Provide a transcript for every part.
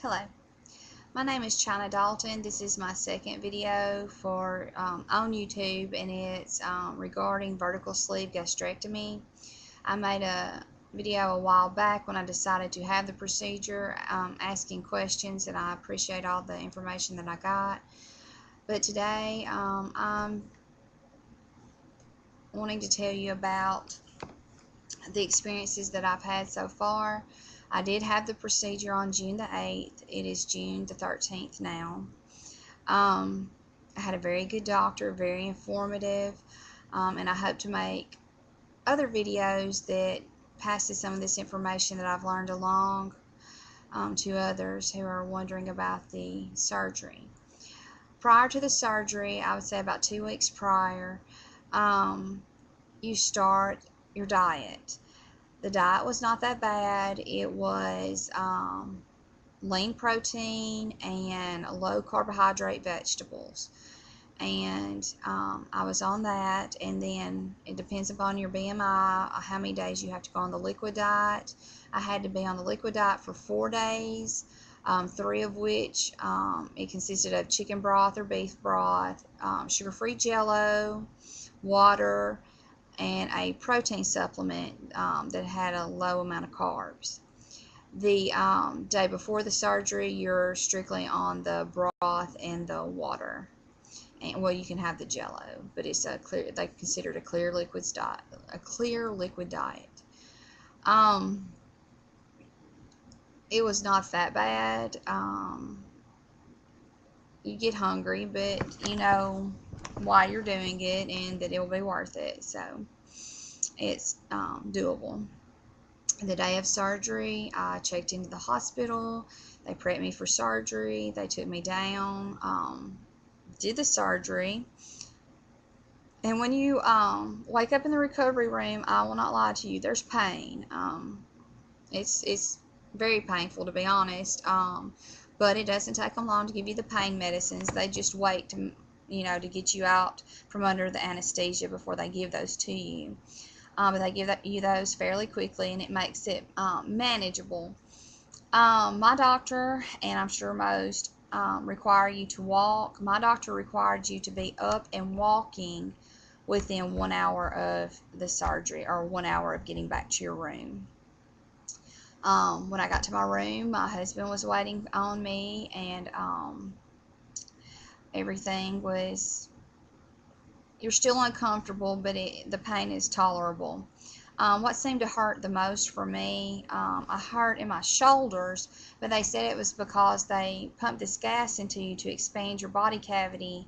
Hello, my name is China Dalton. This is my second video for on YouTube, and it's regarding vertical sleeve gastrectomy. I made a video a while back when I decided to have the procedure, asking questions, and I appreciate all the information that I got. But today I'm wanting to tell you about the experiences that I've had so far. I did have the procedure on June the 8th. It is June the 13th now. I had a very good doctor, very informative, and I hope to make other videos that passes some of this information that I've learned along to others who are wondering about the surgery. Prior to the surgery, I would say about 2 weeks prior, you start your diet. The diet was not that bad. It was lean protein and low carbohydrate vegetables. And I was on that, and then it depends upon your BMI, how many days you have to go on the liquid diet. I had to be on the liquid diet for 4 days, 3 of which it consisted of chicken broth or beef broth, sugar-free Jello, water, and a protein supplement that had a low amount of carbs. The day before the surgery, you're strictly on the broth and the water. And well, you can have the Jello, but it's a clear. They consider it a clear liquids diet. A clear liquid diet. It was not that bad. You get hungry, but you know why you're doing it and that it will be worth it. So it's doable. The day of surgery, I checked into the hospital. They prepped me for surgery. They took me down, did the surgery. And when you wake up in the recovery room, I will not lie to you, there's pain. It's very painful, to be honest. But it doesn't take them long to give you the pain medicines. They just wait to, to get you out from under the anesthesia before they give those to you. But they give you those fairly quickly, and it makes it manageable. My doctor, and I'm sure most, require you to walk. My doctor required you to be up and walking within 1 hour of the surgery, or 1 hour of getting back to your room. When I got to my room, my husband was waiting on me, and everything was, you're still uncomfortable, but the pain is tolerable. What seemed to hurt the most for me, I hurt in my shoulders, but they said it was because they pump this gas into you to expand your body cavity,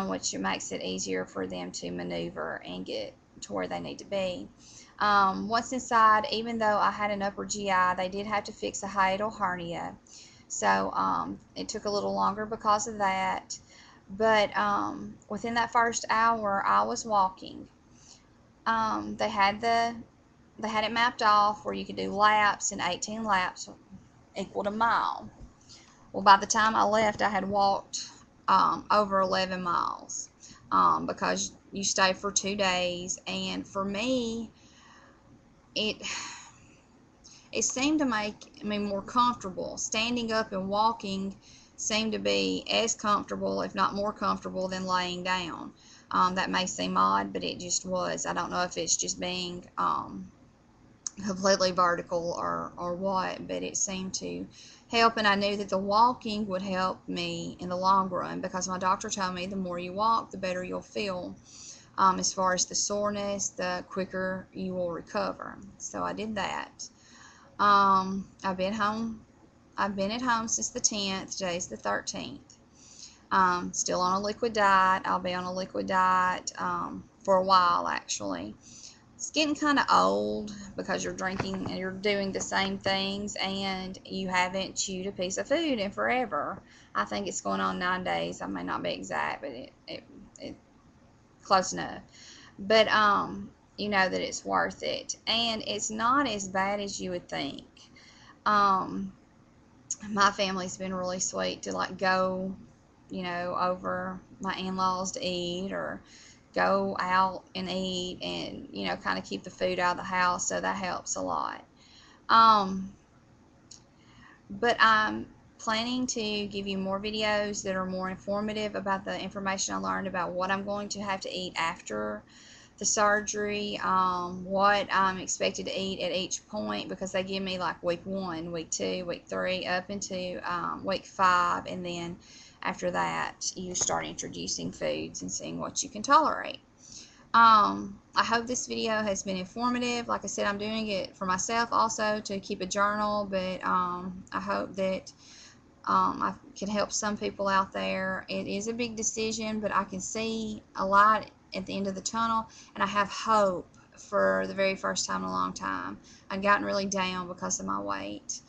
which makes it easier for them to maneuver and get to where they need to be. Once inside, even though I had an upper GI, they did have to fix a hiatal hernia. So it took a little longer because of that. But within that first hour, I was walking. They had it mapped off where you could do laps, and 18 laps equaled a mile. Well, by the time I left, I had walked over 11 miles because you stay for 2 days. And for me, it seemed to make me more comfortable. Standing up and walking seemed to be as comfortable, if not more comfortable, than laying down. That may seem odd, but it just was. I don't know if it's just being completely vertical or what, but it seemed to help, and I knew that the walking would help me in the long run, because my doctor told me the more you walk, the better you'll feel. As far as the soreness, the quicker you will recover. So I did that. I've been at home since the 10th. Today's the 13th. Still on a liquid diet. I'll be on a liquid diet for a while, actually. It's getting kind of old because you're drinking and you're doing the same things, and you haven't chewed a piece of food in forever. I think it's going on 9 days. I may not be exact, but it close enough. But you know that it's worth it, and it's not as bad as you would think. My family's been really sweet to go, over my in-laws to eat, or go out and eat, and kind of keep the food out of the house, so that helps a lot. But I'm planning to give you more videos that are more informative about the information I learned about what I'm going to have to eat after the surgery, what I'm expected to eat at each point, because they give me like week 1, week 2, week 3, up into week 5, and then after that you start introducing foods and seeing what you can tolerate. I hope this video has been informative. Like I said, I'm doing it for myself also to keep a journal, but I hope that I can help some people out there. It is a big decision, but I can see a light at the end of the tunnel, and I have hope for the very first time in a long time. I'd gotten really down because of my weight.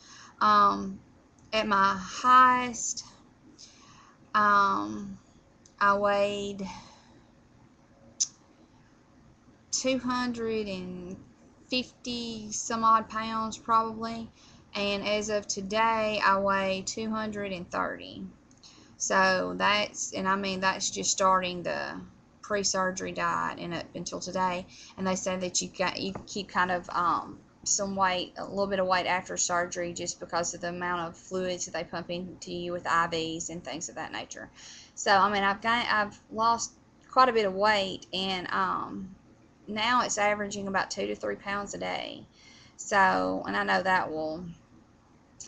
At my highest, I weighed 250 some odd pounds probably, and as of today I weigh 230. So that's, and I mean that's just starting the pre-surgery diet and up until today. And they say that you keep kind of some weight, a little bit of weight after surgery, just because of the amount of fluids that they pump into you with IVs and things of that nature. So I mean I've lost quite a bit of weight, and now it's averaging about 2 to 3 pounds a day. So, and I know that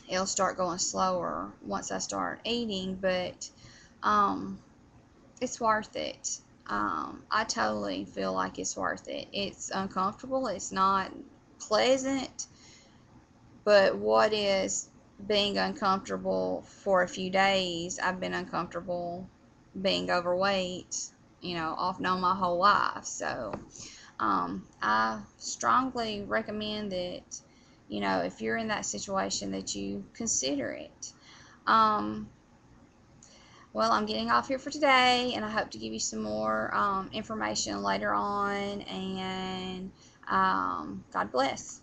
it'll start going slower once I start eating, but it's worth it. I totally feel like it's worth it. It's uncomfortable, it's not pleasant, but what is being uncomfortable for a few days? I've been uncomfortable being overweight, off and on my whole life. So I strongly recommend that, if you're in that situation, that you consider it. Well, I'm getting off here for today, and I hope to give you some more information later on, and God bless.